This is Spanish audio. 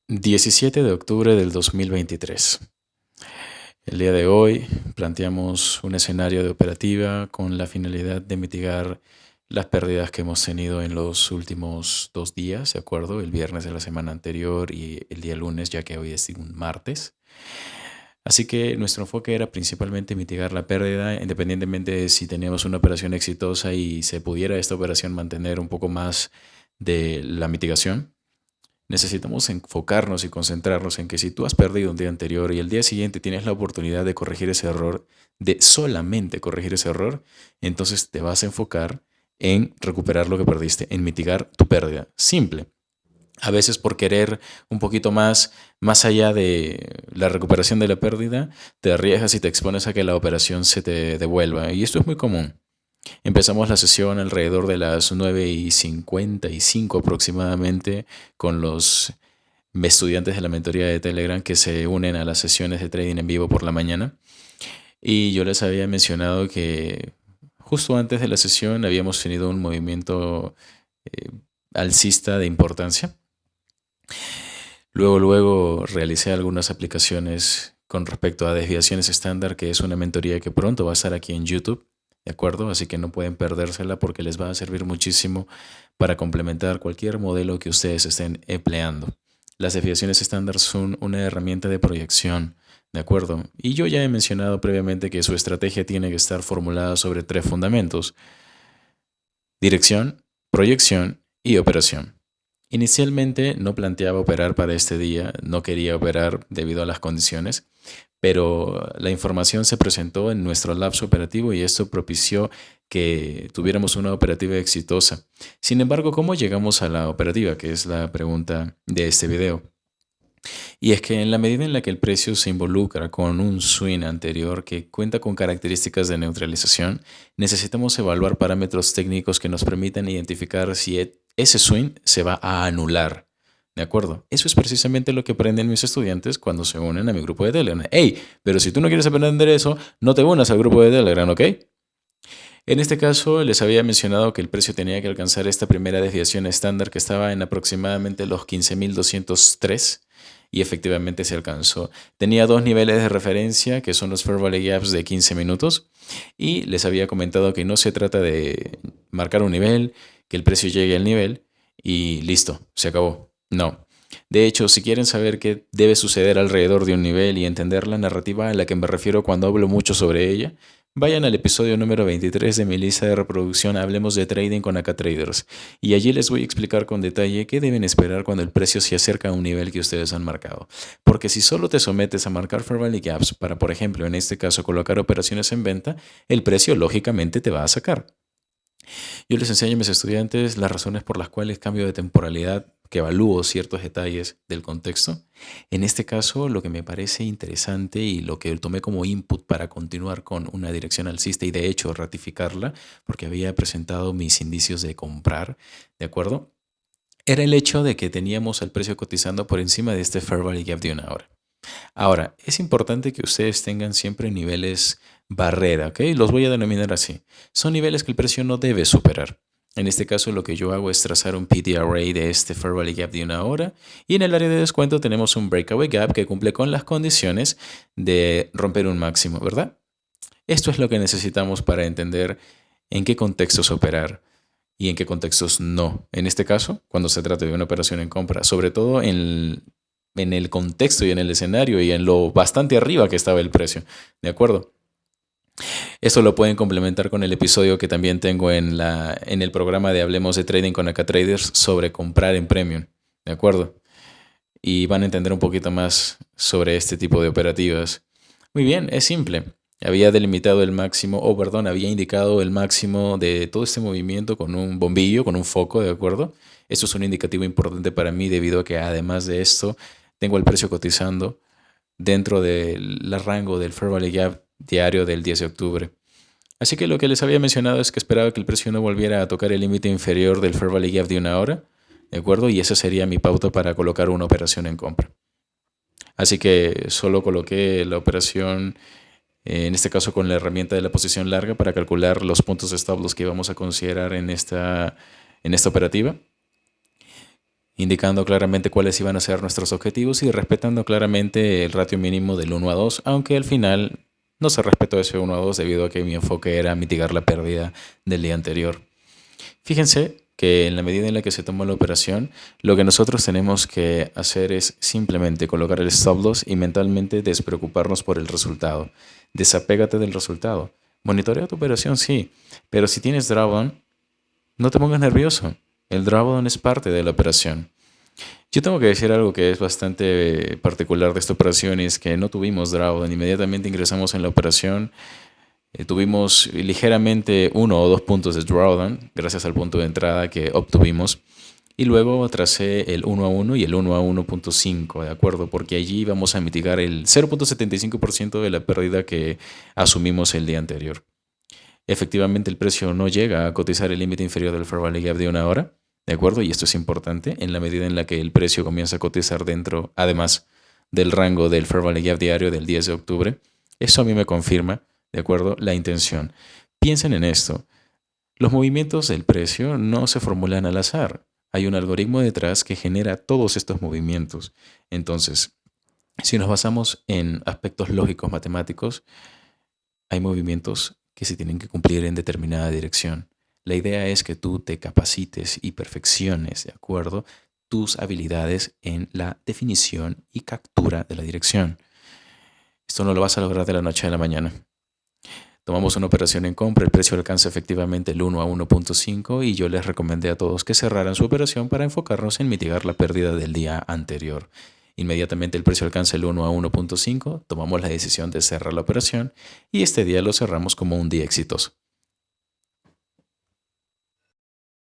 17 de octubre del 2023. El día de hoy planteamos un escenario de operativa con la finalidad de mitigar las pérdidas que hemos tenido en los últimos 2 días, ¿de acuerdo? El viernes de la semana anterior y el día lunes, ya que hoy es un martes. Así que nuestro enfoque era principalmente mitigar la pérdida, independientemente de si teníamos una operación exitosa y se pudiera esta operación mantener un poco más de la mitigación. Necesitamos enfocarnos y concentrarnos en que si tú has perdido un día anterior y el día siguiente tienes la oportunidad de corregir ese error, de solamente corregir ese error, entonces te vas a enfocar en recuperar lo que perdiste, en mitigar tu pérdida. Simple. A veces por querer un poquito más allá de la recuperación de la pérdida, te arriesgas y te expones a que la operación se te devuelva. Y esto es muy común. Empezamos la sesión alrededor de las 9:55 aproximadamente con los estudiantes de la mentoría de Telegram que se unen a las sesiones de trading en vivo por la mañana. Y yo les había mencionado que justo antes de la sesión habíamos tenido un movimiento eh, alcista de importancia. Luego realicé algunas aplicaciones con respecto a desviaciones estándar, que es una mentoría que pronto va a estar aquí en YouTube, ¿de acuerdo? Así que no pueden perdérsela porque les va a servir muchísimo para complementar cualquier modelo que ustedes estén empleando. Las desviaciones estándar son una herramienta de proyección, ¿de acuerdo? Y yo ya he mencionado previamente que su estrategia tiene que estar formulada sobre 3 fundamentos: dirección, proyección y operación. Inicialmente no planteaba operar para este día, no quería operar debido a las condiciones, pero la información se presentó en nuestro lapso operativo y esto propició que tuviéramos una operativa exitosa. Sin embargo, ¿cómo llegamos a la operativa? Que es la pregunta de este video. Y es que en la medida en la que el precio se involucra con un swing anterior que cuenta con características de neutralización, necesitamos evaluar parámetros técnicos que nos permitan identificar si ese swing se va a anular. ¿De acuerdo? Eso es precisamente lo que aprenden mis estudiantes cuando se unen a mi grupo de Telegram. ¡Hey! Pero si tú no quieres aprender eso, no te unas al grupo de Telegram, ¿ok? En este caso, les había mencionado que el precio tenía que alcanzar esta primera desviación estándar que estaba en aproximadamente los 15.203 y efectivamente se alcanzó. Tenía dos niveles de referencia que son los Fair Value Gaps de 15 minutos y les había comentado que no se trata de marcar un nivel, que el precio llegue al nivel y listo, se acabó. No. De hecho, si quieren saber qué debe suceder alrededor de un nivel y entender la narrativa a la que me refiero cuando hablo mucho sobre ella, vayan al episodio número 23 de mi lista de reproducción Hablemos de Trading con AkaTraders y allí les voy a explicar con detalle qué deben esperar cuando el precio se acerca a un nivel que ustedes han marcado. Porque si solo te sometes a marcar Fair Value Gaps para, por ejemplo, en este caso colocar operaciones en venta, el precio lógicamente te va a sacar. Yo les enseño a mis estudiantes las razones por las cuales cambio de temporalidad, que evalúo ciertos detalles del contexto. En este caso, lo que me parece interesante y lo que tomé como input para continuar con una dirección alcista y de hecho ratificarla, porque había presentado mis indicios de comprar, ¿de acuerdo? Era el hecho de que teníamos el precio cotizando por encima de este Fair Value Gap de una hora. Ahora, es importante que ustedes tengan siempre niveles barrera, ¿ok? Los voy a denominar así. Son niveles que el precio no debe superar. En este caso, lo que yo hago es trazar un PTRA de este Fair Value Gap de una hora y en el área de descuento tenemos un Breakaway Gap que cumple con las condiciones de romper un máximo, ¿verdad? Esto es lo que necesitamos para entender en qué contextos operar y en qué contextos no. En este caso, cuando se trata de una operación en compra, sobre todo en el contexto y en el escenario y en lo bastante arriba que estaba el precio. ¿De acuerdo? Esto lo pueden complementar con el episodio que también tengo en el programa de Hablemos de Trading con AkaTraders sobre comprar en Premium. ¿De acuerdo? Y van a entender un poquito más sobre este tipo de operativas. Muy bien, es simple. Había delimitado el máximo, o perdón, había indicado el máximo de todo este movimiento con un bombillo, con un foco, ¿de acuerdo? Esto es un indicativo importante para mí debido a que además de esto, tengo el precio cotizando dentro del rango del Fair Value Gap diario del 10 de octubre. Así que lo que les había mencionado es que esperaba que el precio no volviera a tocar el límite inferior del Fair Value Gap de una hora, ¿de acuerdo? Y esa sería mi pauta para colocar una operación en compra. Así que solo coloqué la operación, en este caso con la herramienta de la posición larga, para calcular los puntos de stop loss que íbamos a considerar en esta operativa. indicando claramente cuáles iban a ser nuestros objetivos y respetando claramente el ratio mínimo del 1 a 2, aunque al final no se respetó ese 1 a 2 debido a que mi enfoque era mitigar la pérdida del día anterior. Fíjense que en la medida en la que se toma la operación, lo que nosotros tenemos que hacer es simplemente colocar el stop loss y mentalmente despreocuparnos por el resultado. Desapégate del resultado. Monitorea tu operación, sí, pero si tienes drawdown, no te pongas nervioso. El drawdown es parte de la operación. Yo tengo que decir algo que es bastante particular de esta operación, y es que no tuvimos drawdown. Inmediatamente ingresamos en la operación. Tuvimos ligeramente 1 o 2 puntos de drawdown gracias al punto de entrada que obtuvimos. Y luego tracé el 1 a 1 y el 1 a 1.5, ¿de acuerdo? Porque allí vamos a mitigar el 0.75% de la pérdida que asumimos el día anterior. Efectivamente, el precio no llega a cotizar el límite inferior del Fair Value Gap de una hora, ¿de acuerdo? Y esto es importante en la medida en la que el precio comienza a cotizar dentro, además del rango del Fair Value Gap diario del 10 de octubre. Eso a mí me confirma, ¿de acuerdo?, la intención. Piensen en esto. Los movimientos del precio no se formulan al azar. Hay un algoritmo detrás que genera todos estos movimientos. Entonces, si nos basamos en aspectos lógicos matemáticos, hay movimientos que se tienen que cumplir en determinada dirección. La idea es que tú te capacites y perfecciones, ¿de acuerdo?, tus habilidades en la definición y captura de la dirección. Esto no lo vas a lograr de la noche a la mañana. Tomamos una operación en compra, el precio alcanza efectivamente el 1 a 1.5 y yo les recomendé a todos que cerraran su operación para enfocarnos en mitigar la pérdida del día anterior. Inmediatamente el precio alcanza el 1 a 1.5, tomamos la decisión de cerrar la operación y este día lo cerramos como un día exitoso.